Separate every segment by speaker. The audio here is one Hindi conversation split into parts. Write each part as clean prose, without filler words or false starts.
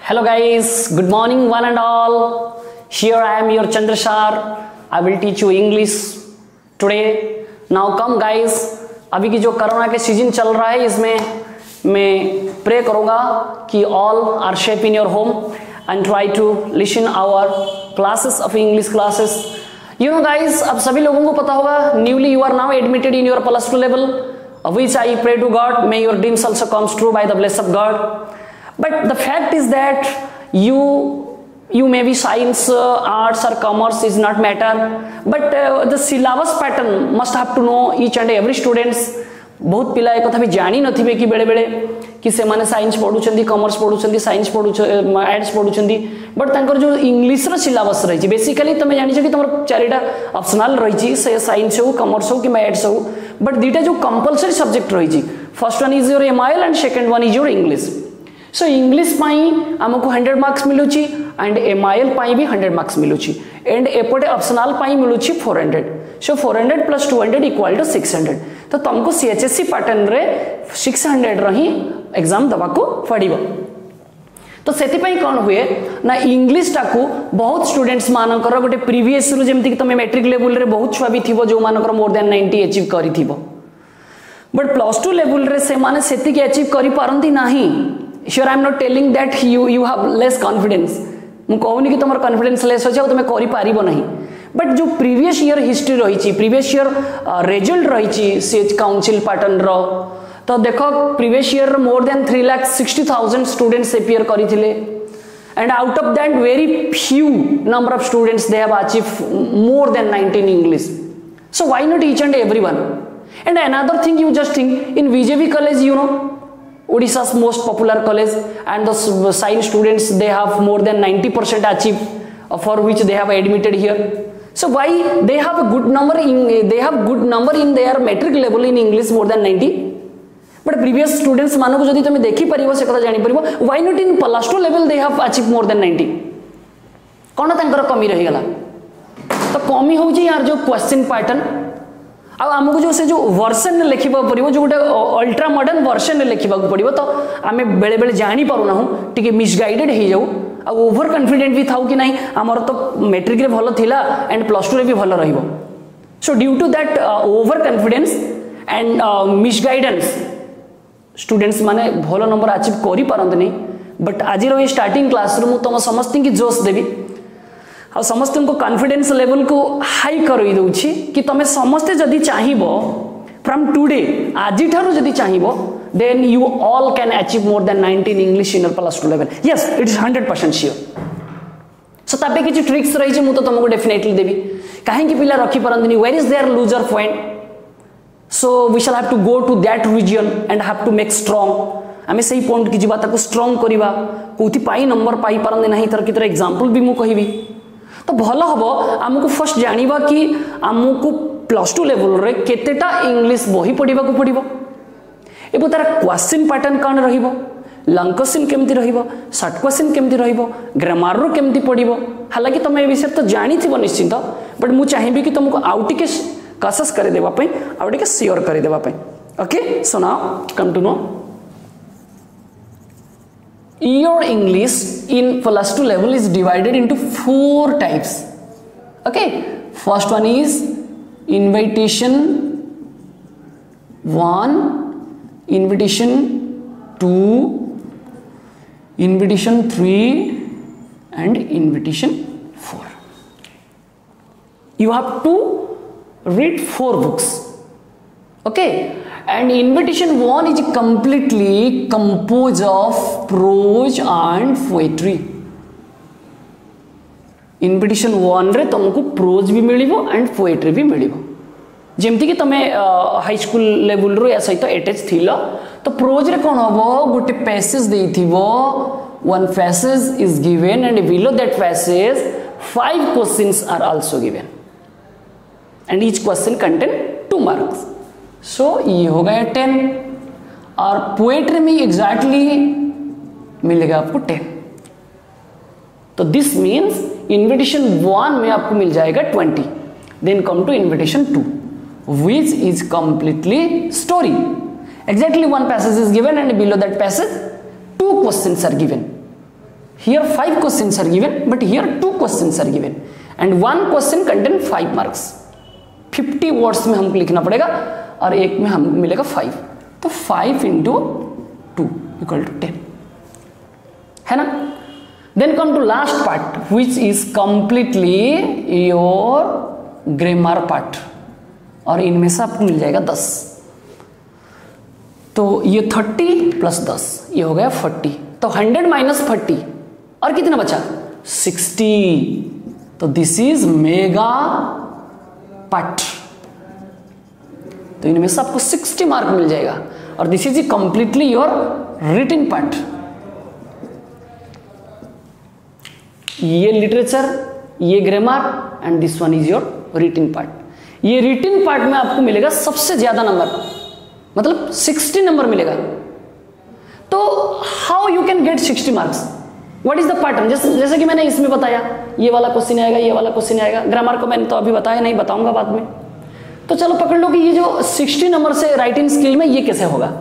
Speaker 1: Hello guys, good morning one and all. Here I am your Chandrashar. I will teach you English today. Now come guys, अभी की जो कोरोना के सीजन चल रहा है इसमें मैं प्रे करूँगा कि all are safe in your home and try to listen our classes of English classes. You know guys, अब सभी लोगों को पता होगा newly you are now admitted in your plus 2 level, which I pray to God may your dreams also comes true by the bless of God. But the fact is that you may be science, arts or commerce is not matter, but the syllabus pattern must have to know each and every students. बहुत पिला एक कथा भी जानी नथिबे कि बेले बेले कि से माने साइंस पढुचंदी, कॉमर्स पढुचंदी, साइंस पढुच आर्ट्स पढुचंदी, बट तांकर जो इंग्लिश रो सिलेबस रही छी बेसिकली तमे जानि छ कि तमर चारिटा ऑप्शनल रही छी से साइंस हो, कॉमर्स हो कि आर्ट्स हो, बट दीटा जो कंपलसरी सब्जेक्ट रही छी first one is your MIL and second one is your English. So English पाई हमको 100 मार्क्स मिलुची एंड एमआईएल पाई भी 100 मार्क्स मिलुची एंड एपटे ऑप्शनल पाई मिलुची 400. So 400 plus 200 equal to 600. तो तुमको सीएचएससी पैटर्न रे 600 रही एग्जाम दबा को पड़िबो. तो सेति पई कोन हुए ना इंग्लिश टाकू बहुत स्टूडेंट्स मानकर गोटे प्रीवियस रु जेमति कि तमे मैट्रिक लेवल रे बहुत छुआ भी थिबो जो मानकर मोर देन 90 अचीव करी थिबो, बट प्लस 2 लेवल रे से माने सेति के अचीव करी पारंती नाही. Sure, I am not telling that you have less confidence. मु कहूनी कि तुमर कॉन्फिडेंस लेस होचे तुमे करि पारिबो नहीं, बट जो प्रीवियस ईयर हिस्ट्री रही छी, प्रीवियस ईयर रिजल्ट रही छी सीएच काउंसिल पैटर्न रो, तो देखो previous year more than 3,60,000 students appear करिथिले and out of that very few number of students they have achieved more than 90 in English. So why not each and everyone? And another thing you just think in VJV college, you know, Odisha's most popular college, and the science students they have more than 90% achieved for which they have admitted here. So why they have a good number in their metric level in English more than 90, but previous students मानो को जदि तुम देखि परिबो से कथा जानि परिबो why not in plus 2 level they have achieved more than 90. कोन तांकर कमी रही गला तो कमी होउची यार जो क्वेश्चन पैटर्न आमको जो से जो वर्सन लिखा पड़ो जो गोटे अल्ट्रा मॉडर्न वर्सन लिखा पड़ो, तो आम बेले बेले जानी पारुना टी मिसगाइडेड हो जाऊ ओवर कॉन्फिडेंट भी थाउ कि नहीं आमर तो मैट्रिक रे भल थिला एंड प्लस 2 रे भी भल रहिबो. So due to that over confidence and misguidance students माने भल नंबर अचीव करि पारंत नहीं. बट आज ये स्टार्टिंग क्लास रू तुम समस्त की जोश देवी आ समस्त को कॉन्फिडेंस लेवल को हाई कर दूची कि तुम समस्ते जदि चाहिबो फ्रॉम टुडे आज ठारू जदि चाहिबो then you all can achieve more than 90 in English in plus 2 level. Yes it is 100% sure. So तापे किछि ट्रिक्स रही मु तो तुमको डेफिनेटली देबी काहे कि पिला रखी परंतनी where is their loser point. So we shall have to go to that region and have to make strong. आमे सही पॉइंट की जीवा ताको स्ट्रांग करबा कोथि पाई नंबर पाई परंदी नहीं तर कितर एग्जांपल भी मु कहिबी तो भल हम आमको फर्स्ट जानिबा कि आमको प्लस 2 लेवल रे केतेटा इंग्लिश बही पढ़ा को पड़ो एवं तार क्वेश्चन पैटर्न कौन रहिबो, लॉन्ग क्वेश्चन केमती रहिबो, शॉर्ट क्वेश्चन केमती रहिबो, ग्रामर रो केमती पढ़ो. हालांकि तुम ए विषय तो जानी थी निश्चिंत, बट मु चाहिए कि तुमको आउ टिके कसेस कर देबा पई आउ टिके शेयर कर देबा पई. Okay, so now come to know your English in plus 2 level is divided into 4 types. Okay, first one is invitation 1, invitation 2, invitation 3 and invitation 4. You have to read 4 books. Okay, and invitation 1 is completely composed of prose and poetry. invitation 1 रे तुमको प्रोज भी मिलिबो एंड पोएट्री भी मिलिबो. जेमती कि तमे हाई स्कूल लेवल रो या सहित अटैच थिलो तो प्रोज रे कोन हबो गोटे passage देइथिबो, one passage is given and below that passage 5 questions are also given and each question contain 2 marks. सो ये हो गया 10 और पोएट्री में एग्जैक्टली मिलेगा आपको 10. तो दिस मीन्स इन्विटेशन 1 में आपको मिल जाएगा 20. Then come to invitation 2 which is completely story. Exactly 1 passage is given and below that passage 2 questions are given. here 5 questions are given but here 2 questions are given and 1 question contain 5 marks. 50 words में हमको लिखना पड़ेगा और एक में हमको मिलेगा 5, तो 5 into 2 equal to 10 है ना. Then come to last part which is completely your grammar part और इनमें से आपको मिल जाएगा 10. तो ये 30 प्लस 10 ये हो गया 40. तो 100 माइनस 40 और कितना बचा 60. तो दिस इज मेगा पार्ट. तो इनमें से आपको 60 मार्क मिल जाएगा और this is completely your written part. ये लिटरेचर, ये grammar and this one is your written part. ये रिटन पार्ट में आपको मिलेगा सबसे ज्यादा नंबर, मतलब 60 नंबर मिलेगा. तो how you can get 60 marks, what is the pattern. जैसे कि मैंने इसमें बताया ये वाला क्वेश्चन आएगा, ये वाला क्वेश्चन आएगा. ग्रामर को मैंने तो अभी बताया नहीं, बताऊंगा बाद में. तो चलो पकड़ लो कि ये जो 60 नंबर से राइटिंग स्किल में ये कैसे होगा.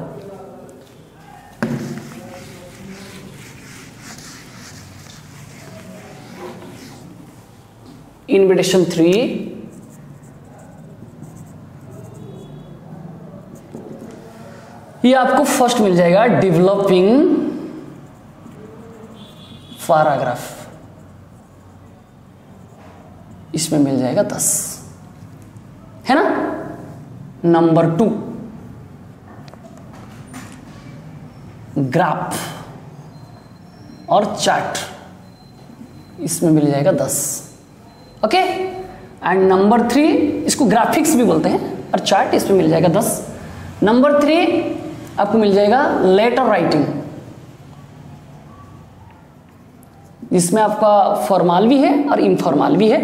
Speaker 1: इन्विटेशन 3, ये आपको फर्स्ट मिल जाएगा डेवलपिंग पैराग्राफ, इसमें मिल जाएगा 10 है ना. नंबर 2 ग्राफ और चार्ट, इसमें मिल जाएगा 10. ओके. एंड नंबर 3 इसको ग्राफिक्स भी बोलते हैं और चार्ट, इसमें मिल जाएगा 10. नंबर 3 आपको मिल जाएगा लेटर राइटिंग, जिसमें आपका फॉर्मल भी है और इनफॉर्मल भी है.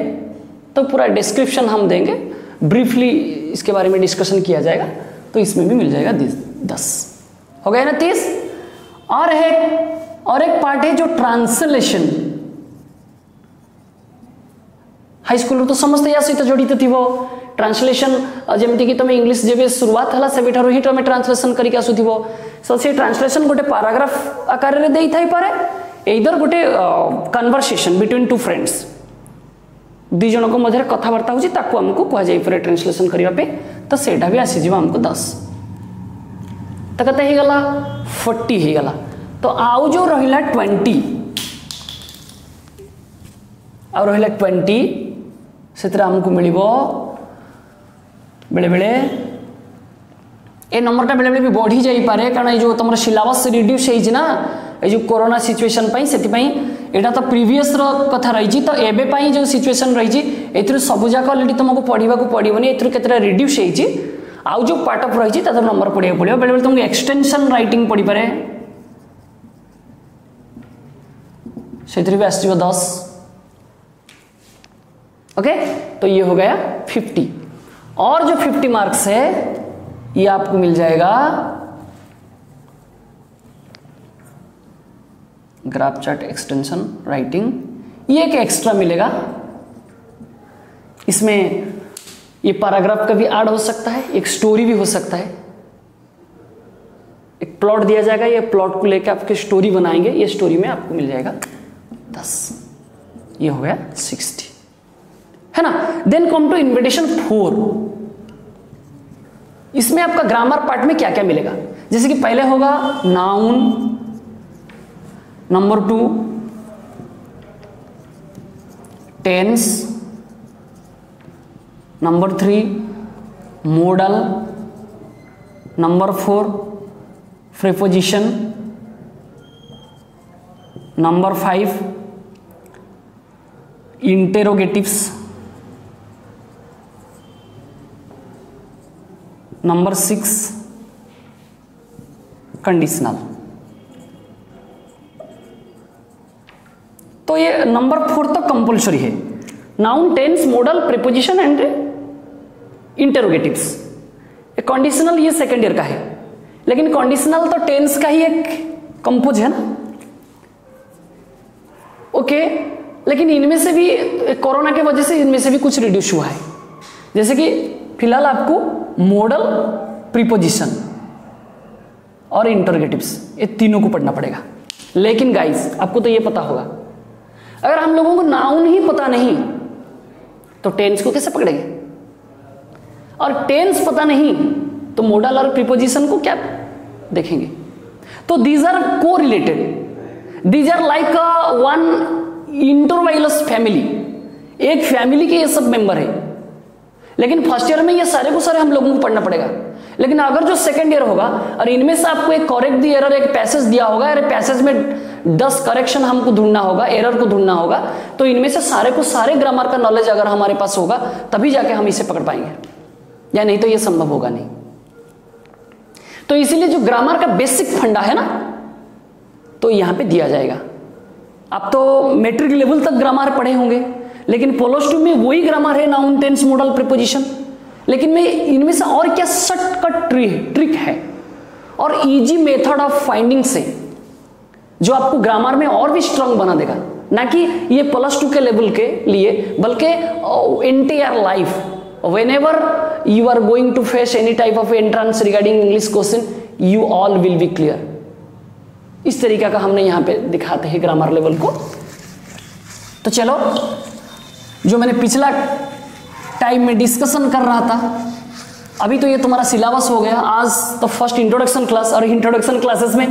Speaker 1: तो पूरा डिस्क्रिप्शन हम देंगे, ब्रीफली इसके बारे में डिस्कशन किया जाएगा. तो इसमें भी मिल जाएगा 10. हो गया ना 30. और एक पार्ट है जो ट्रांसलेशन. हाई स्कूल तो समझते या सहित जड़ित थी वो ट्रांसलेशन. जमती कि तुम इंग्लिश जब शुरुआत है सेठार ही तुम ट्रांसलेशन करके आसुथिबो. सो से ट्रांसलेशन गोटे पैराग्राफ आकार रे देई थाई पारे, एइदर गोटे कन्वर्सेशन बिटवीन टू फ्रेंड्स, दी जन को मध्य कथबार्ता होची ताकू हमको कह जाई पारे ट्रांसलेशन करिया पे. तो सेटा भी आसी जीवा हमको 10. तो कते ही गला 40 ही गला. तो आउ जो रहिला 20 आ रहिला 20 सेतरा हमको मिलिबो बेले बेले ए नंबरटा बेले बेले भी बढ़ी जाई पारे, कारण ये जो तुम सिलेबस रिड्यूस होइछि ना ए जो कोरोना सिचुएशन पई, सेति पई एटा तो प्रीवियस रो कथा रही. तो एबे पई जो सिचुएशन रही एथि सब जाक ऑलरेडी तुमको पढ़ा को पड़ोनी. एथि केतरा रिड्यूस होइछि, आउ जो पार्ट ऑफ रही तार नंबर पढ़ा पड़ो. बेले बेले तुमको एक्सटेंशन राइटिंग पढ़ी पारे, सेथि भी आसीबो 10. ओके. तो ये हो गया 50. और जो 50 मार्क्स है ये आपको मिल जाएगा ग्राफ चार्ट एक्सटेंशन राइटिंग. ये एक एक्स्ट्रा मिलेगा. इसमें ये पैराग्राफ का भी ऐड हो सकता है, एक स्टोरी भी हो सकता है. एक प्लॉट दिया जाएगा, ये प्लॉट को लेकर आपके स्टोरी बनाएंगे. ये स्टोरी में आपको मिल जाएगा 10. ये हो गया 60 है ना. Then come to invitation 4. इसमें आपका ग्रामर पार्ट में क्या क्या मिलेगा. जैसे कि पहले होगा noun, number 2 tense, number 3 modal, number 4 preposition, number 5 interrogatives, number 6 conditional. तो ये नंबर 4 तक कंपल्सरी है. Noun, tense, modal, preposition and interrogatives. Conditional ये सेकेंड ईयर का है, लेकिन कंडीशनल तो टेंस का ही एक कंपोज है ना. ओके. लेकिन इनमें से भी कोरोना की वजह से इनमें से भी कुछ रिड्यूस हुआ है. जैसे कि फिलहाल आपको मॉडल, प्रीपोजिशन और इंटरोगेटिव्स ये तीनों को पढ़ना पड़ेगा. लेकिन गाइस आपको तो ये पता होगा, अगर हम लोगों को नाउन ही पता नहीं तो टेंस को कैसे पकड़ेंगे, और टेंस पता नहीं तो मोडल और प्रीपोजिशन को क्या देखेंगे। तो दीज आर को related, these are like one इंटरवाइलस फैमिली, एक फैमिली के ये सब मेंबर है। लेकिन फर्स्ट ईयर में ये सारे को सारे हम लोगों को पढ़ना पड़ेगा। लेकिन अगर जो सेकंड ईयर होगा और इनमें से आपको एक करेक्ट दी एरर एक पैसेज दिया होगा, अरे पैसेज में 10 करेक्शन हमको ढूंढना होगा, एरर को ढूंढना होगा, तो इनमें से सारे को सारे ग्रामर का नॉलेज अगर हमारे पास होगा तभी जाके हम इसे पकड़ पाएंगे, या नहीं तो ये संभव होगा नहीं। तो इसीलिए जो ग्रामर का बेसिक फंडा है ना, तो यहां पे दिया जाएगा। आप तो मैट्रिक लेवल तक ग्रामर पढ़े होंगे, लेकिन प्लस 2 में वही ग्रामर है, नाउन टेंस मॉडल प्रीपोजिशन। लेकिन मैं इनमें से और क्या शॉर्टकट ट्रिक है और इजी मेथड ऑफ फाइंडिंग से जो आपको ग्रामर में और भी स्ट्रांग बना देगा, ना कि ये प्लस 2 के लेवल के लिए, बल्कि entire life whenever you are going to face any type of entrance regarding English question, you all will be clear। इस तरीका का हमने यहाँ पे दिखाते हैं ग्रामर लेवल को। तो चलो, जो मैंने पिछला टाइम में डिस्कशन कर रहा था, अभी तो ये तुम्हारा सिलेबस हो गया। आज तो फर्स्ट इंट्रोडक्शन क्लास, और इंट्रोडक्शन क्लासेस में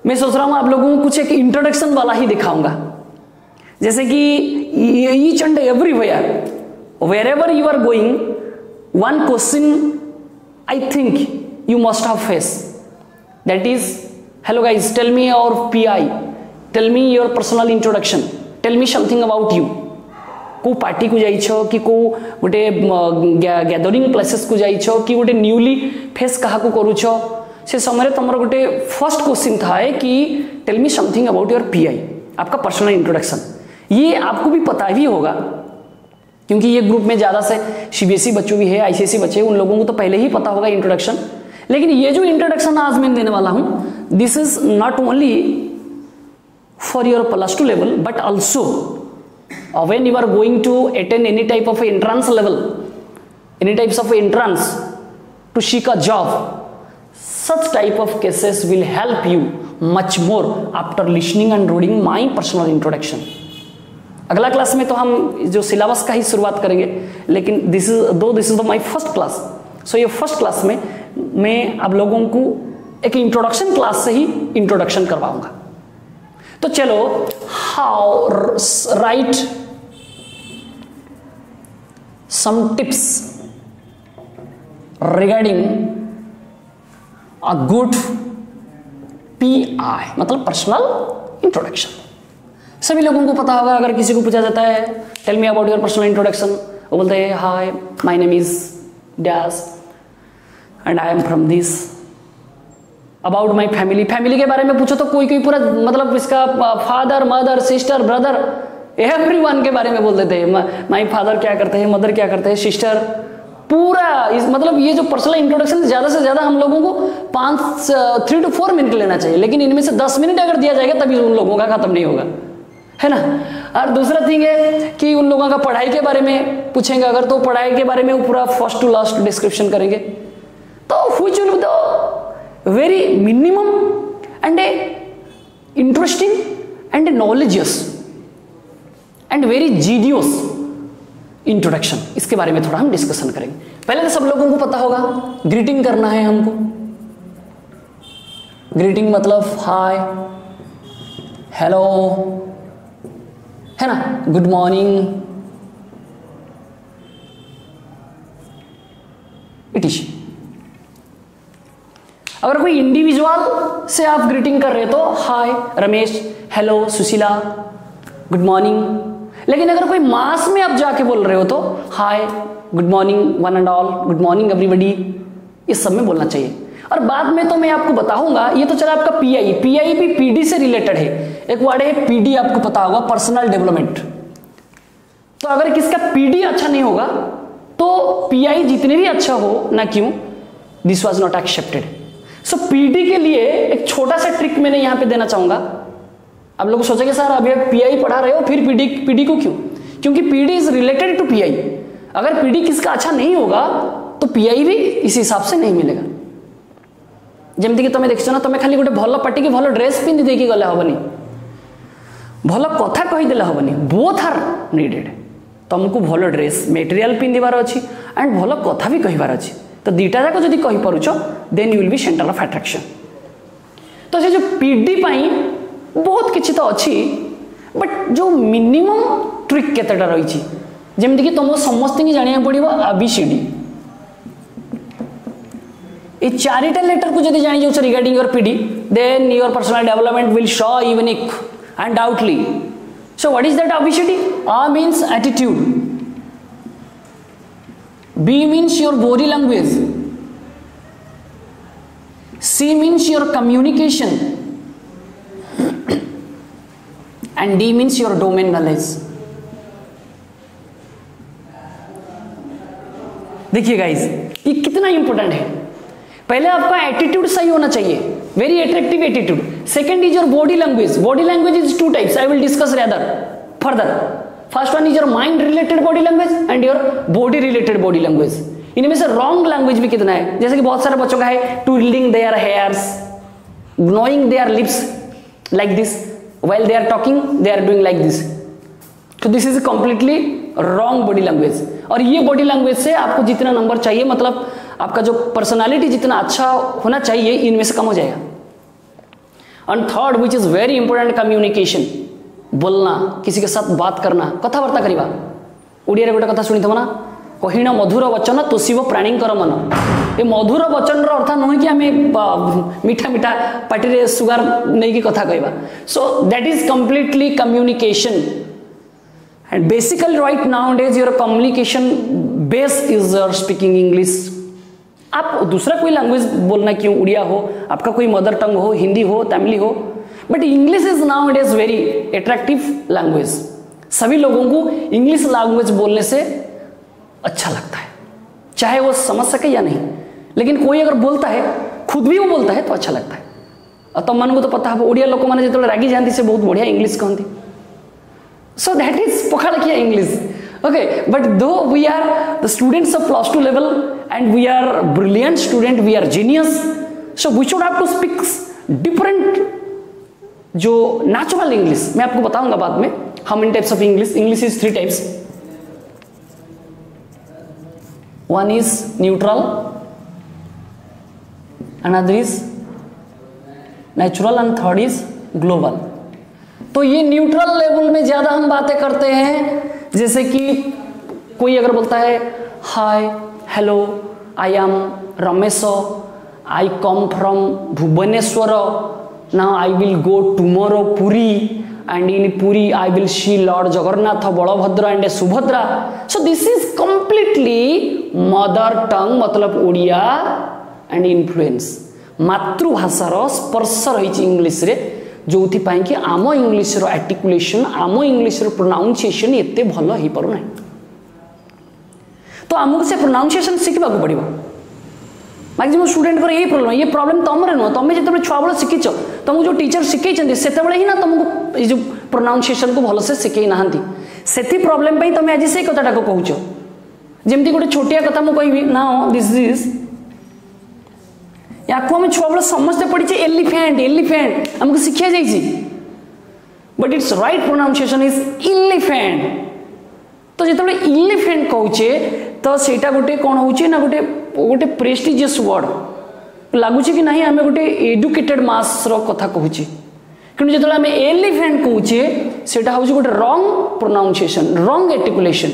Speaker 1: मैं सोच रहा हूँ आप लोगों को कुछ एक इंट्रोडक्शन वाला ही दिखाऊंगा, जैसे कि each and everywhere wherever you are going, one question I think you must have faced, that is, hello guys, tell me your PI, tell me your personal introduction, tell me something about you। को पार्टी को जाइछ कि को गोटे गैदरिंग प्लेसेस को जाइछ कि गोटे न्यूली फेस कहा को करूछ, से समय तुमर गोटे फर्स्ट क्वेश्चन था कि tell me something about your PI, आपका पर्सनल इंट्रोडक्शन। ये आपको भी पता भी होगा क्योंकि ये ग्रुप में ज़्यादा से CBSE बच्चों भी है, ICSE बच्चे, उन लोगों को तो पहले ही पता होगा इंट्रोडक्शन। लेकिन ये जो इंट्रोडक्शन आज मैं देने वाला हूँ, this is not only for your plus 2 level but also when you are going to attend any type of entrance level, any types of entrance to seek a job, such type of cases will help you much more after listening and reading my personal introduction। अगला क्लास में तो हम जो सिलेबस का ही शुरुआत करेंगे, लेकिन this is my first class. So ये फर्स्ट क्लास में मैं आप लोगों को एक इंट्रोडक्शन क्लास से ही इंट्रोडक्शन करवाऊंगा। तो चलो, how write some tips regarding a good PI, मतलब पर्सनल इंट्रोडक्शन। सभी लोगों को पता होगा, अगर किसी को पूछा जाता है tell me about your personal introduction, वो बोलते हैं hi my name is dash and I am from this. About my family, family के बारे में पूछो तो कोई कोई पूरा मतलब इसका father mother sister brother everyone के बारे में बोल देते हैं। माय फादर क्या करते हैं, मदर क्या करते हैं, सिस्टर, पूरा मतलब ये जो पर्सनल इंट्रोडक्शन ज़्यादा से ज़्यादा हम लोगों को 3 to 4 मिनट लेना चाहिए, लेकिन इनमें से 10 मिनट अगर दिया जाएगा तभी उन लोगों का खत्म नहीं होगा, है ना। और दूसरा थिंग है कि उन लोगों का पढ़ाई के बारे में पूछेंगे अगर, तो पढ़ाई के बारे में पूरा फर्स्ट टू लास्ट डिस्क्रिप्शन करेंगे। तो which will be the very minimum and a interesting and a knowledgeous and very judicious introduction, इसके बारे में थोड़ा हम डिस्कशन करेंगे। पहले तो सब लोगों को पता होगा ग्रीटिंग करना है हमको। ग्रीटिंग मतलब हाय, हेलो, है ना, गुड मॉर्निंग, इटिश। अगर कोई इंडिविजुअल से आप ग्रीटिंग कर रहे हो तो hi Ramesh, hello Sushila, good morning. लेकिन अगर कोई मास में आप जाके बोल रहे हो तो hi, good morning one and all, good morning everybody, इस सब में बोलना चाहिए। और बाद में तो मैं आपको बताऊंगा, ये तो चला आपका PI भी PD से रिलेटेड है। एक वर्ड है PD, आपको पता होगा, पर्सनल डेवलपमेंट। तो अगर किसका PD अच्छा नहीं होगा तो PI जितने भी अच्छा हो ना क्यों, this was not accepted. So PD के लिए एक छोटा सा ट्रिक मैंने यहां पे देना चाहूंगा। आप लोग सोचेंगे सर अभी आप PI पढ़ा रहे हो फिर PD को क्यों, क्योंकि PD is related to PI। अगर PD किसका अच्छा नहीं होगा तो PI भी इस हिसाब से नहीं मिलेगा। जमती कि तुम देखछ ना तुम खाली गोटे भल पार्टी की भल ड्रेस पिंधि देकी गले हेनी भल कथा कहीदेले हेनी बोथ आर नीडेड तुमको भल ड्रेस मेटेरियल पिंधार अच्छी एंड भल कथा भी कहबार अच्छी तो दीटा जाक जदि कहि पारुछ then you will be centre of attraction. तो से जो पीडी पाई बहुत किछि तो अच्छी बट जो मिनिमम ट्रिक केतेटा रही जमती कि तुमको समस्त जाना पड़ो ABCD ये चारिटा लेटर को जदि जानी जाउछ regarding your PD then your personal development will show unique and doubtly. So what is that ABCD? A means attitude, B means your body language, C means your communication and D means your domain knowledge। देखिए गाइस ये कितना इंपॉर्टेंट है। पहले आपका एटीट्यूड सही होना चाहिए, very attractive attitude. Second is your body language. Body language is two types, I will discuss rather further. First one is your mind related body language and your body related body language. इनमें से रॉन्ग लैंग्वेज भी कितना है, जैसे कि बहुत सारे बच्चों का है twiddling their hairs, gnawing their lips like this, while they are talking they are doing like this. तो this is completely wrong body language. और ये बॉडी लैंग्वेज से आपको जितना नंबर चाहिए, मतलब आपका जो पर्सनालिटी जितना अच्छा होना चाहिए, इनमें से कम हो जाएगा। And third which is very important, communication, बोलना, किसी के साथ बात करना, कथबार्ता करवा। ओडिया गोटे कथा शुणी ना, कहीण मधुर वचन तोषिब प्राणींकर मन। ये मधुर वचन अर्थ नुहे कि आम मीठा मीठा पार्टी रे सुगार नहीं कि कथा कहवा। So that is completely communication and basically right nowadays your communication base is your speaking English. आप दूसरा कोई लैंग्वेज बोलना क्यों, उड़िया हो, आपका कोई मदर टंग हो, हिंदी हो, तमिल हो, but English is nowadays very attractive language. सभी लोगों को इंग्लिश लैंग्वेज बोलने से अच्छा लगता है, चाहे वो समझ सके या नहीं, लेकिन कोई अगर बोलता है, खुद भी वो बोलता है तो अच्छा लगता है। और तुम मन को तो पता है ओडिया लोक मैंने जो रागी जाती से बहुत बढ़िया इंग्लिश कहती। सो दैट इज पखाड़ किया English. Okay, but though we are the students of +2 level and we are brilliant student, we are genius, so we should have to speak different जो natural English। मैं आपको बताऊंगा बाद में how many types of English। English is 3 types। One is neutral, another is natural and third is global। तो ये न्यूट्रल लेवल में ज्यादा हम बातें करते हैं, जैसे कि कोई अगर बोलता है hi hello I am Ramesh, I come from Bhubaneswar, now I will go tomorrow Puri and in Puri I will see lord Jagannath, Balabhadra and Subhadra. So this is completely mother tongue, मतलब ओडिया एंड इन्फ्लुएंस, मातृभाषार स्पर्श रही इंग्लिश रे, जो कि आम इंग्लिश रो आर्टिकुलेशन, आम इंग्लिश रो प्रोनाउंसिएशन एते भल हो पारु ना। तो आमको से प्रोनाउंसिएशन शिखा पड़ो। मैक्सिमम स्टूडेंट को यही प्रॉब्लम, ये प्रॉब्लम तुमरे नुह, तुम जो छुआ बेल शिखीच, तुमको जो टीचर शिखई से ही ना तुमको जो प्रोनाउंसिएशन को भलसे शिखई ना, से प्रॉब्लम तुम आज से कथाटा को कहूच। जमती गोटे छोटिया कथा मुझे कहबी ना, दिस इज या आम छुआ बेल समस्ते पढ़ी एलिफेंट, एलिफेंट आमको शिखा जाइए, but it's right pronunciation is elephant. तो जो इलिफेंट कहूचे तो सेटा गोटे कौन हो ना, गोटे गोटे प्रेस्टिजियस वर्ड लगुच कि नहीं, आम गोटे एडुकेटेड मास रो कथा कहूचे, कि जो आम एलिफेंट कहूचे सेटा हूँ गोटे रॉन्ग प्रोनाउंसिएशन, रॉन्ग आर्टिकुलेशन,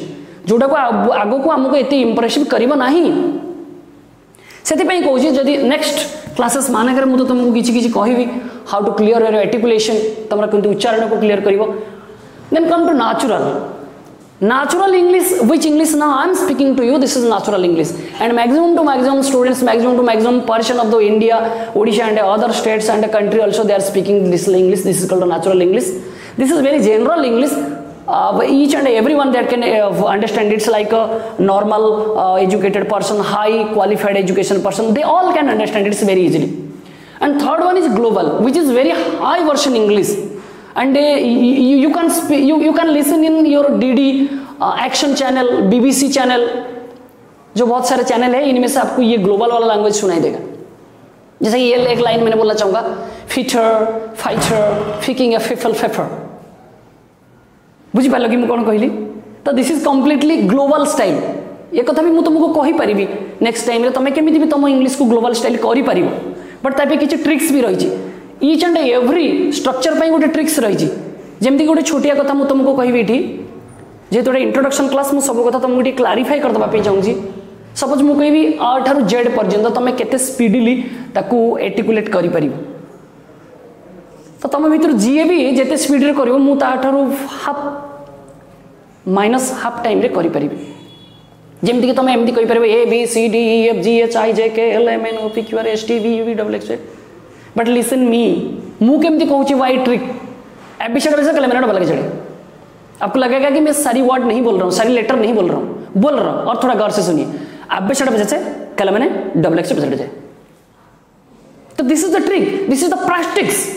Speaker 1: जोटा को आग को आमको एत इंप्रेसिव करिबो नाही। से कहूँ जदि नेक्स्ट क्लासेस मानक मुझे तुमको किसी कहबी how to clear your articulation, तुम केमती उच्चारण को क्लियर कर। Then come to natural English, which English now I am speaking to you, this is natural English, and maximum to maximum students, maximum to maximum portion of the India, Odisha and other states and the country also they are speaking this English. This is called natural English. This is very general English, each and everyone that can understand. It's like a normal educated person, high qualified education person, they all can understand it very easily. And third one is global, which is very high version English, and you can you can listen in your DD action channel, BBC channel, जो बहुत सारे चैनल है, इनमें से आपको ये ग्लोबल वाला लैंग्वेज सुनाई देगा। जैसे ये एक लाइन मैंने बोलना चाहूंगा, फिटर फाइटर फिकिंग ए फिफल फेफर, बुझिपार कि कौन कहली। तो this is completely global style. ये कथा भी मुझे तुमको कहीपरि नेक्स्ट टाइम तुम केमी भी तुम इंग्लिश को ग्लोबल स्टाइल कर, बट तापे किसी ट्रिक्स भी रही। ईच एंड एव्री स्ट्रक्चर पर गोटे ट्रिक्स रही। जमती गोटे छोटिया कथा मुझे तुमको कहि ये जेहेतु गोटे इंट्रोडक्शन क्लास मुझे सब कथा तुमको क्लारीफाई करदेवाई चाहूँगी। सपोज मुझे कहबी आ ठारू जेड पर्यंत तुम केते स्पीडली ताकू एर्टिकुलेट कर पार, तो तुम भर जी भी जिते स्पीड रे करिवो मु ताठारू हाफ माइनस हाफ टाइम रे करि परिबी। जेमती कि तुम एमती कहि परबे A B C D E F G H I J K L M N O P Q R S T V U V W X Y. But listen me, मु केमती कहूँ वाई ट्रिक एबिशड वैसे कल मैंने लगे चढ़े। आपको लगेगा कि मैं सारी वर्ड नहीं बोल रहा हूँ, सारी लेटर नहीं बोल रहा हूँ, और थोड़ा गौर से सुनिए। एबिशड वजह से कल मैंने डबल एक्स पे जाए। तो this is the trick, this is the practice,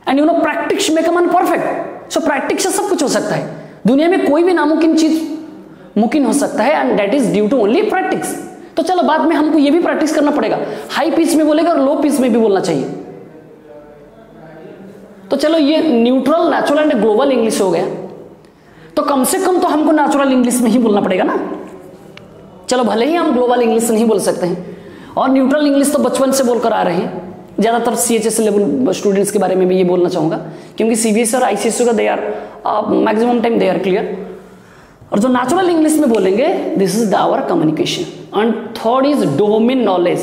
Speaker 1: and you know practice make a man perfect. So practice से सब कुछ हो सकता है। दुनिया में कोई भी नामुमकिन चीज मुमकिन हो सकता है, and that is due to only practice. तो चलो बाद में हमको ये भी प्रैक्टिस करना पड़ेगा, हाई पिच में बोलेगा और लो पिच में भी बोलना चाहिए। तो चलो ये neutral, natural and global English हो गया। तो कम से कम तो हमको नेचुरल इंग्लिश में ही बोलना पड़ेगा ना। चलो भले ही हम ग्लोबल इंग्लिश नहीं बोल सकते हैं, और न्यूट्रल इंग्लिश तो बचपन से बोलकर आ रहे हैं। ज़्यादातर CHS लेवल स्टूडेंट्स के बारे में भी ये बोलना चाहूँगा, क्योंकि CBSE और ICSE का they are maximum time they are clear. और जो नेचुरल इंग्लिश में बोलेंगे, this is our communication. And third is domain knowledge,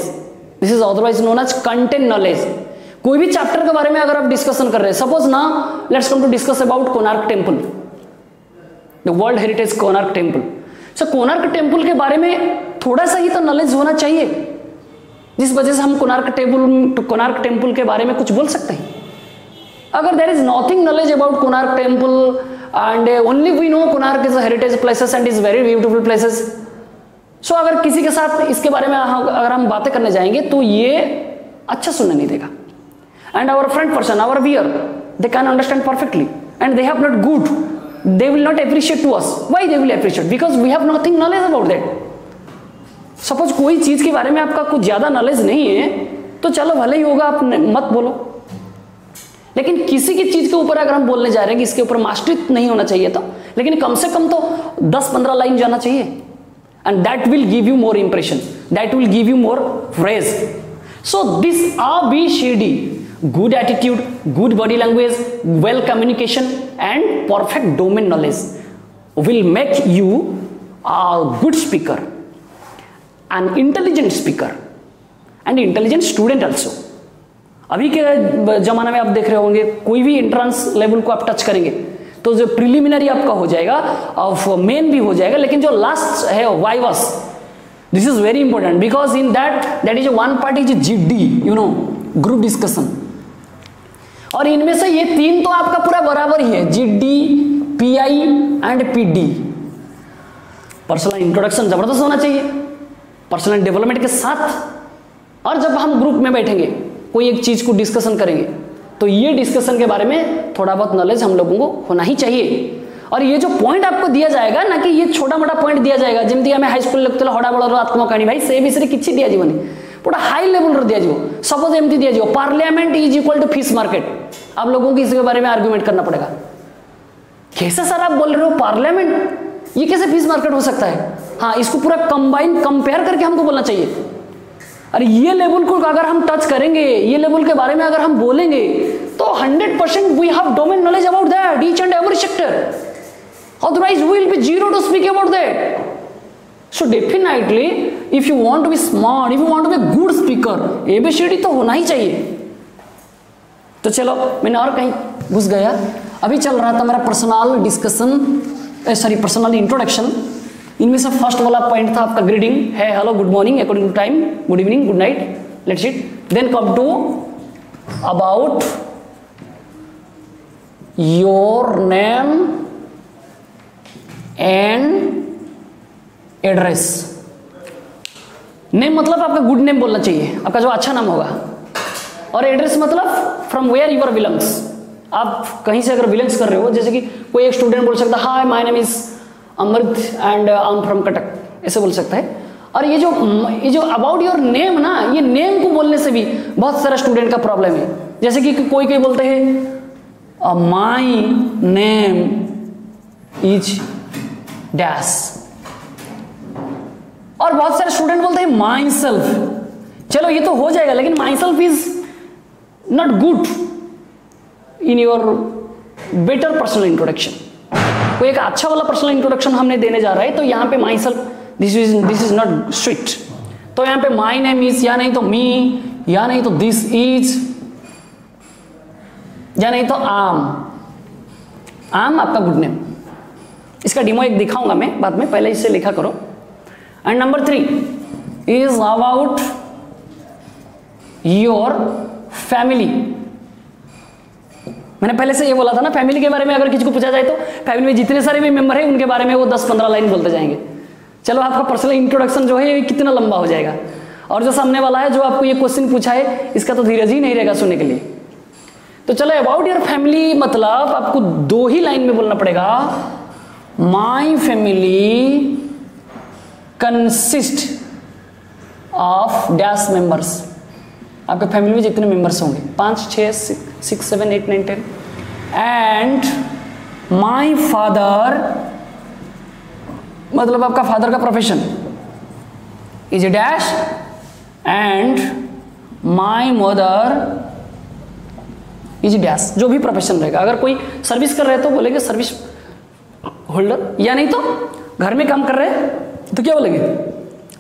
Speaker 1: this is otherwise known as content knowledge. कोई भी चैप्टर के बारे में अगर आप डिस्कशन कर रहे हैं, सपोज ना let's come to discuss about Konark temple, the world heritage Konark temple. So Konark temple के बारे में थोड़ा सा ही तो नॉलेज होना चाहिए, जिस वजह से हम कोणार्क टेम्पल के बारे में कुछ बोल सकते हैं। अगर there is nothing knowledge about Konark temple and only we know Konark is a heritage places and is very beautiful places, so अगर किसी के साथ इसके बारे में अगर हम बातें करने जाएंगे तो ये अच्छा सुनने नहीं देगा। And our friend person, our wear, they can understand perfectly and they have not good, they will not appreciate to us. Why they will appreciate? Because we have nothing knowledge about that. Suppose कोई चीज के बारे में आपका कुछ ज्यादा नॉलेज नहीं है, तो चलो भले ही होगा, आप मत बोलो। लेकिन किसी की चीज के ऊपर अगर हम बोलने जा रहे हैं कि इसके ऊपर मास्टरी नहीं होना चाहिए, तो लेकिन कम से कम तो 10-15 लाइन जाना चाहिए, and that will give you more impression, that will give you more phrase. So this ABCD, good attitude, good body language, well communication and perfect domain knowledge will make you a good speaker, an intelligent speaker and intelligent student also. अभी के जमाना में आप देख रहे होंगे, कोई भी एंट्रेंस लेवल को आप टच करेंगे तो जो प्रिलिमिनरी आपका हो जाएगा और मेन भी हो जाएगा, लेकिन जो लास्ट है vivas, this is very important, because in that is one part is GD, you know, group discussion. और इनमें से ये तीन तो आपका पूरा बराबर ही है, GD, PI and PD। Personal introduction जबरदस्त होना चाहिए पर्सनल डेवलपमेंट के साथ। और जब हम ग्रुप में बैठेंगे, कोई एक चीज को डिस्कशन करेंगे, तो ये डिस्कशन के बारे में थोड़ा बहुत नॉलेज हम लोगों को होना ही चाहिए। और ये जो पॉइंट आपको दिया जाएगा ना, कि ये छोटा मोटा पॉइंट दिया जाएगा, जमती हमें हाईस्कूल लेक्चर हड़ा बड़ आत्मकाणी भाई से विषय किसी दि जावनी, पूरा हाई लेवल दिया जाए। सपोज एमती दिया जाए, parliament is equal to fish market, आप लोगों को इसके बारे में आर्ग्यूमेंट करना पड़ेगा। कैसे सर आप बोल रहे हो पार्लियामेंट, ये कैसे फिश मार्केट हो सकता है? हाँ, इसको पूरा कंबाइन कंपेयर करके हमको बोलना चाहिए। अरे ये लेवल को अगर हम टच करेंगे, ये लेवल के बारे में अगर हम बोलेंगे, तो 100% we have domain knowledge about that, each and every sector, otherwise we will be zero to speak about that. So definitely if you want to be smart, if you want to be good speaker, ABCD तो होना ही चाहिए। तो चलो, मैंने और कहीं घुस गया। अभी चल रहा था मेरा personal discussion, sorry personal introduction. इनमें से फर्स्ट वाला पॉइंट था आपका ग्रीडिंग है, hello, good morning, according to time, good evening, good night, let's it. Then come to about your name and address. Name मतलब आपका गुड नेम बोलना चाहिए, आपका जो अच्छा नाम होगा, और एड्रेस मतलब फ्रॉम वेयर यूर बिलोंग्स। आप कहीं से अगर बिलोंग्स कर रहे हो, जैसे कि कोई एक स्टूडेंट बोल सकता है, hi my name is Amrit and I am from Cuttack, ऐसे बोल सकता है। और ये जो अबाउट योर नेम ना, ये नेम को बोलने से भी बहुत सारा स्टूडेंट का प्रॉब्लम है। जैसे कि कोई कोई बोलते हैं माई नेम इज डैश, और बहुत सारे स्टूडेंट बोलते हैं माई सेल्फ। चलो ये तो हो जाएगा, लेकिन my self is not good in your better personal introduction. कोई एक अच्छा वाला पर्सनल इंट्रोडक्शन हमने देने जा रहा है, तो यहाँ पे my self this is not strict. तो यहाँ पे माई नेम इज, या नहीं तो मी, या नहीं तो दिस इज, या नहीं तो आम आपका गुड नेम। इसका डिमो एक दिखाऊंगा मैं बाद में, पहले इसे लिखा करो। And number 3 is about your family. मैंने पहले से ये बोला था ना, फैमिली के बारे में अगर किसी को पूछा जाए तो फैमिली में जितने सारे भी मेंबर हैं उनके बारे में वो 10-15 लाइन बोलते जाएंगे। चलो आपका पर्सनल इंट्रोडक्शन जो है ये कितना लंबा हो जाएगा, और जो सामने वाला है जो आपको ये क्वेश्चन पूछा है इसका तो धीरज ही नहीं रहेगा सुनने के लिए। तो चलो अबाउट योर फैमिली मतलब आपको 2 ही लाइन में बोलना पड़ेगा, my family consist of dash members. आपके फैमिली में जितने मेंबर्स होंगे 5, 6, 6, 7, 8, 9, 10, एंड माई फादर मतलब आपका फादर का profession is a dash, and my mother is dash. जो भी प्रोफेशन रहेगा, अगर कोई सर्विस कर रहे तो बोलेंगे सर्विस होल्डर, या नहीं तो घर में काम कर रहे हैं तो क्या बोलेंगे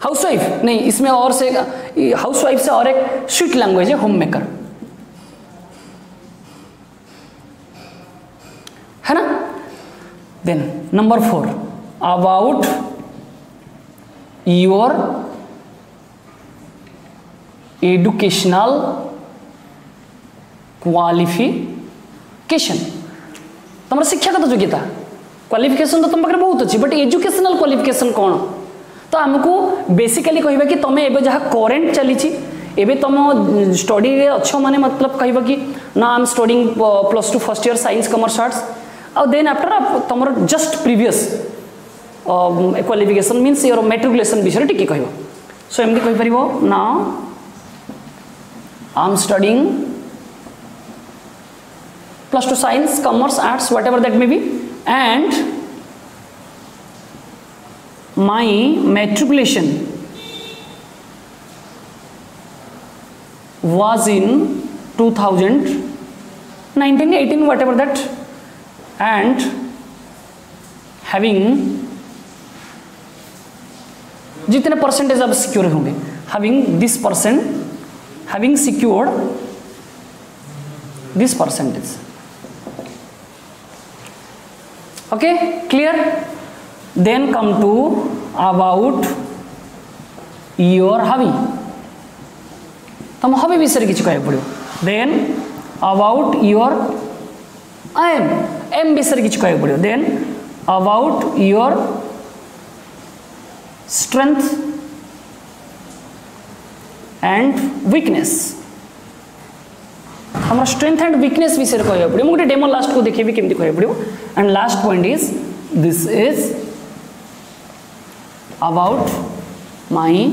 Speaker 1: हाउसवाइफ। नहीं, इसमें और से हाउसवाइफ से और एक स्वीट लैंग्वेज है होम मेकर, है ना। Then number 4 about your educational qualification. तुम शिक्षागत योग्यता क्वालिफिकेशन तो तुम पाखे बहुत अच्छी, बट एजुकेशनल क्वालिफिकेशन कौन? तो आमको बेसिकली कहबा कि तुम एबे जहाँ करेन्ट चली एबे तुम स्टडी रे अच्छो माने मतलब कहबा कि ना I am studying +2 first year science commerce arts, और देन आफ्टर तुम just previous qualification means your matriculation विषय टिके कहब। सो एमती कहि परिबो now I am studying +2 science commerce arts whatever that may be, and my matriculation was in 2019, 18 whatever that, and having जितने परसेंटेज अब सिक्योर होंगे, having this percent, having secured this percentage. Okay, clear? Then come to about your hobby. तुम हॉबी विषय किसी कह पड़ो। Then about your aim विषय किसी कह पड़ो। Then about your strength and weakness. हमारा स्ट्रेंथ एंड वीकनेस विषय कह पड़ो। मुझे डेमो लास्ट को देखिए भी केमती कह पड़ो। And last point is this is about my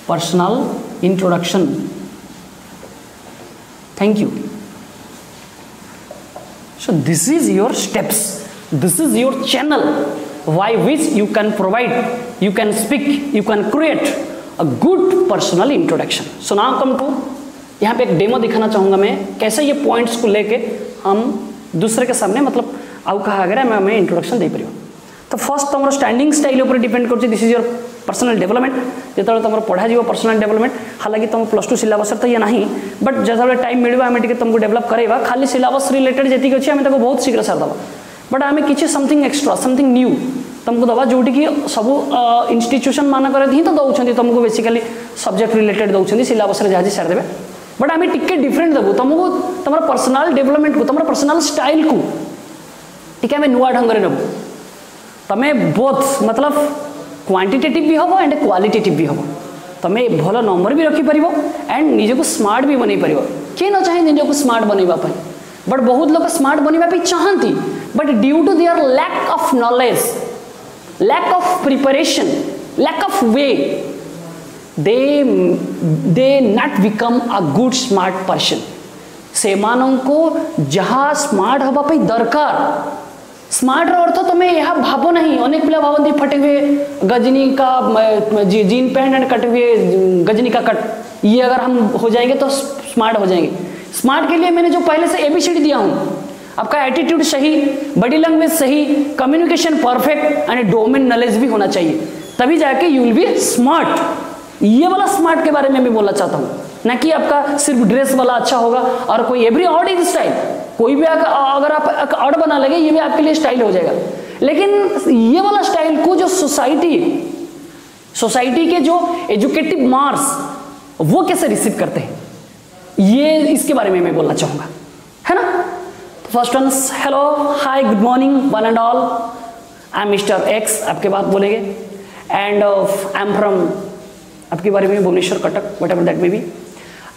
Speaker 1: personal introduction. Thank you. So this is your steps, this is your channel by which you can provide, you can speak, you can create a good personal introduction. So now come to, यहाँ पे एक डेमो दिखाना चाहूँगा मैं कैसे ये पॉइंट्स को लेके हम दूसरे के सामने मतलब आउ कहा आगे मैं इंट्रोडक्शन दे पारियो। तो फर्स्ट तुम स्टैंडिंग स्टाइल ऊपर डिपेंड कर, this is your personal development. जो तुम पढ़ा जी पर्सनल डेवलपमेंट, हालांकि तुम +2 सिलेबस तो ये नहीं, बट जो टाइम मिले आम टे तुमको डेवलप करवा, खाली सिलेबस रिलेटेड जी अच्छी आम बहुत शीघ्र सारदे, बट आम कि समथिंग एक्सट्रा समथिंग न्यू तुमको दबा, जोटि कि सब इंस्टीट्यूशन मानक ही तो दौरान तुमको बेसिकली सब्जेक्ट रिलेटेड दौरान सिलेबस जहाँ सारदे, बट आम टिके डिफरेंट देवु तुमको तुम पर्सनल डेवलपमेंट को, तुम पर्सनल स्टाइल को टिके आम नुआ ढंग से नबू। तुम्हें बोथ मतलब क्वांटिटेटिव भी हम एंड क्वालिटेटिव भी हम, तुम्हें भल नंबर भी रखिपर एंड निजक स्मार्ट भी बनई पार। किए न चाहे निजक स्मार्ट बनवाई, बट बहुत लोग स्मार्ट बनवाई चाहती, but due to their lack of knowledge lack of preparation, lack of way, they not become a good smart person. ସେମାନଙ୍କୁ ଯାହା ସ୍ମାର୍ଟ ହେବା ପାଇଁ ଦରକାର, ସ୍ମାର୍ଟର ଅର୍ଥ ତମେ ଏହା ଭାବ ନାହିଁ। ଅନେକ ପିଲା ଭାବନ୍ତି फटे हुए गजनी का जीन पैंट एंड कटे हुए गजनी का कट, ये अगर हम हो जाएंगे तो स्मार्ट हो जाएंगे। स्मार्ट के लिए मैंने जो पहले से ABCD दिया हूँ, आपका एटीट्यूड सही, बॉडी लैंग्वेज सही, communication perfect and domain knowledge भी होना चाहिए, तभी जाके यू विल बी स्मार्ट। ये वाला स्मार्ट के बारे में मैं बोलना चाहता हूँ, ना कि आपका सिर्फ ड्रेस वाला अच्छा होगा और कोई एवरी ऑड इज स्टाइल, कोई भी अगर आप ऑड बना लगे ये भी आपके लिए स्टाइल हो जाएगा। लेकिन ये वाला स्टाइल को जो सोसाइटी के जो एजुकेटिव मार्क्स वो कैसे रिसीव करते हैं, ये इसके बारे में मैं बोलना चाहूंगा, है ना। First one, hello hi good morning one and all, I am mister x, आपके बात बोलेंगे, एंड आई एम फ्रॉम, आपके बारे में Bhubaneswar, Cuttack, whatever that may be.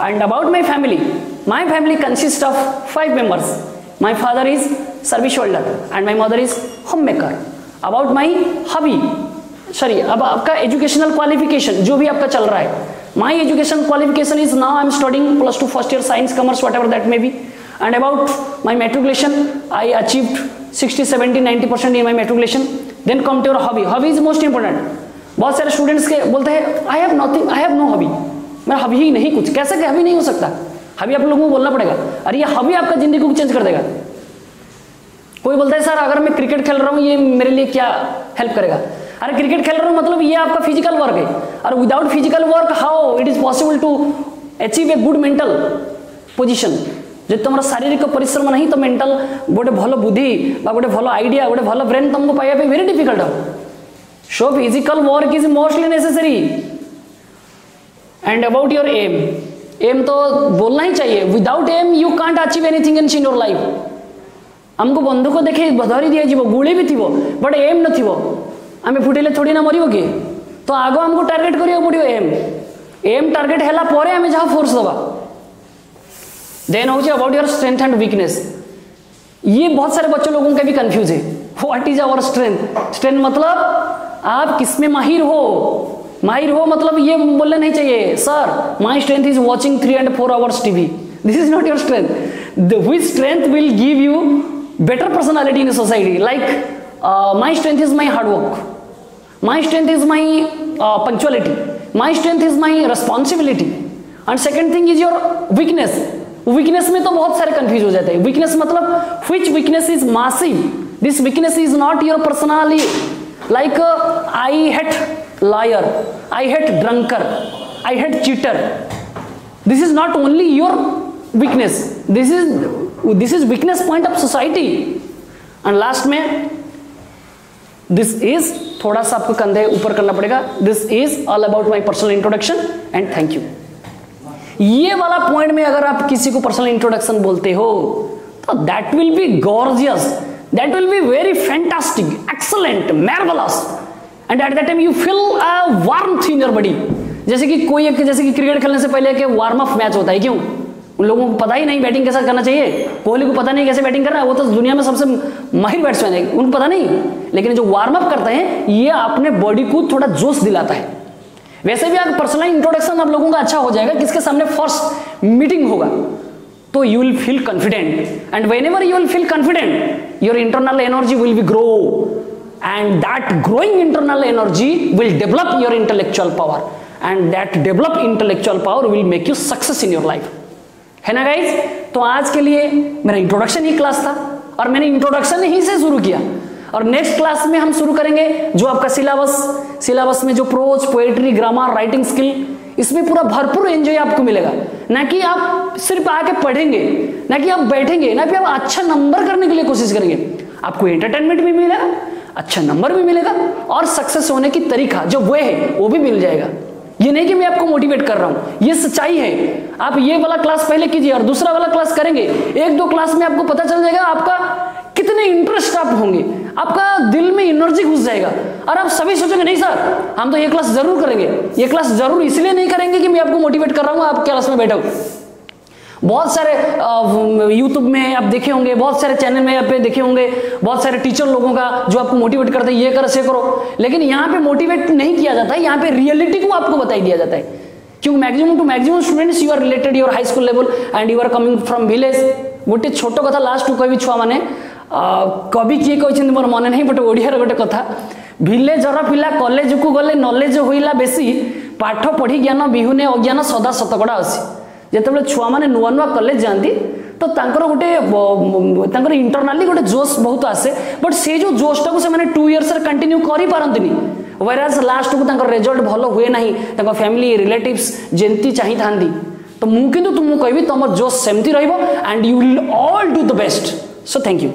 Speaker 1: And about my family consists of 5 members. My father is service holder and my mother is homemaker. About my hobby, अब आपका एजुकेशनल क्वालिफिकेशन जो भी आपका चल रहा है, my education qualification is now I am studying +2 first year science, commerce, whatever that may be. And about my matriculation, I achieved 60, 70, 90% in my matriculation. Then come to your hobby. Hobby is most important. बहुत सारे स्टूडेंट्स के बोलते हैं I have nothing, I have no hobby, मेरा हबी ही नहीं कुछ। कैसे हबी नहीं हो सकता? हबी आप लोगों को बोलना पड़ेगा, अरे ये हबी आपका जिंदगी को चेंज कर देगा। कोई बोलता है सर अगर मैं क्रिकेट खेल रहा हूँ ये मेरे लिए क्या हेल्प करेगा? अरे क्रिकेट खेल रहा हूँ मतलब ये आपका फिजिकल वर्क है, और without physical work how it is possible to achieve a good mental position. जब तुम शारीरिक परिश्रम नहीं तो मेंटल गोटे भल बुद्धि गोटे भल आइडिया गोटे भल ब्रेन तुमको पाइबा वेरी डिफिकल्ट हो। So physical work is mostly necessary. And about your aim, aim तो बोलना ही चाहिए, without aim you can't achieve anything in your life. हमको बंधुक देखे धरी दिया जीव गुड़ी भी थी बट एम न थो आम फुटेले थोड़ी ना मर कि, तो आग हमको टार्गेट करिया पड़ो एम। एम टार्गेट है आम जहाँ फोर्स दबा। देन हूँ about your strength and weakness, ये बहुत सारे बच्चों लोगों का भी कंफ्यूज है। What is our strength? Strength मतलब आप किसमें माहिर हो। माहिर हो मतलब ये बोलना नहीं चाहिए sir my strength is watching 3 and 4 hours TV. This is not your strength. Which strength will give you better personality in society? Like my strength is my hard work, my strength is my punctuality, my strength is my responsibility, and second thing is your weakness. Weakness में तो बहुत सारे कंफ्यूज हो जाते हैं। वीकनेस मतलब which weakness is massive, this weakness is not your personality. Like I hate liar, I hate drunkard, I hate cheater. This is not only your weakness, this is weakness point of society. And last में this is थोड़ा सा आपको कंधे ऊपर करना पड़ेगा। This is all about my personal introduction and thank you. ये वाला पॉइंट में अगर आप किसी को पर्सनल इंट्रोडक्शन बोलते हो तो that will be gorgeous, that will be very fantastic, excellent, marvelous. And at that time you feel a warmth in your body. जैसे कि जैसे कि क्रिकेट खेलने से पहले कि वार्म अप मैच होता है, क्यों? उन लोगों को पता ही नहीं बैटिंग कैसा करना चाहिए। कोहली को पता नहीं कैसे बैटिंग करना है, वो तो दुनिया में सबसे माहिर बैट्समैन है, उनको पता नहीं। लेकिन जो वार्म अप करते हैं ये अपने बॉडी को थोड़ा जोश दिलाता है। वैसे भी अगर पर्सनल इंट्रोडक्शन आप लोगों का अच्छा हो जाएगा, किसके सामने फर्स्ट मीटिंग होगा तो you will feel confident, and when ever you will feel confident your internal energy will be grow, and that growing internal energy will develop your intellectual power, and that develop intellectual power will make you success in your life. है ना गाइज? तो आज के लिए मेरा इंट्रोडक्शन ही क्लास था और मैंने इंट्रोडक्शन ही से शुरू किया, और नेक्स्ट क्लास में हम शुरू करेंगे जो आपका सिलेबस में जो prose, poetry, grammar, writing skill, इसमें पूरा भरपूर एंजॉय आपको मिलेगा। ना कि आप सिर्फ आके पढ़ेंगे, ना कि आप बैठेंगे, ना कि आप अच्छा नंबर करने के लिए कोशिश करेंगे। आपको एंटरटेनमेंट भी मिलेगा, अच्छा नंबर भी मिलेगा, और सक्सेस होने की तरीका जो वे है वो भी मिल जाएगा। ये नहीं कि मैं आपको मोटिवेट कर रहा हूं, ये सच्चाई है। आप ये वाला क्लास पहले कीजिए और दूसरा वाला क्लास करेंगे, 1-2 क्लास में आपको पता चल जाएगा आपका कितने इंटरेस्ट आप होंगे, आपका दिल में एनर्जी घुस जाएगा, और आप सभी सोचेंगे नहीं सर हम तो ये क्लास जरूर करेंगे। ये क्लास जरूर इसलिए नहीं करेंगे कि मैं आपको मोटिवेट कर रहा हूं, आप क्लास में बैठो। बहुत सारे यूट्यूब में आप देखे होंगे, बहुत सारे चैनल में आप देखे होंगे, बहुत सारे टीचर लोगों का जो आपको मोटिवेट करते हैं ये करो से करो, लेकिन यहाँ पे मोटिवेट नहीं किया जाता है, यहाँ पे रियलिटी को आपको बताई दिया जाता है। क्योंकि maximum to maximum students you are related your high school level and you are coming from village. गोटे छोट कथा लास्ट कहबी छुआ मैंने कवि किए कहते मोर मन नहीं, बट ओडियार गोटे कथा, विलेजर पिला कॉलेज को गले नॉलेज होइला बेसी, पाठ पढ़ी ज्ञान बिहुने अज्ञान सदा शतकड़ा असी। जिते छुआ मैंने नुआ नुआ कॉलेज जाती तो तांकर गोटे इंटरनाली गोटे जोश बहुत आसे, बट से जो जोश टाक से 2 इयर्स कंटिन्यू करि पारंतिनी, व्हेयरएज लास्ट को तांकर रिजल्ट भलो हुए नहीं, तांकर फैमिली रिलेटिव्स जेंती चाहि थांदी। तो मु किंतु तुमको कहबी तुम जोश सेमती रहइबो and you will all do the best. So thank you.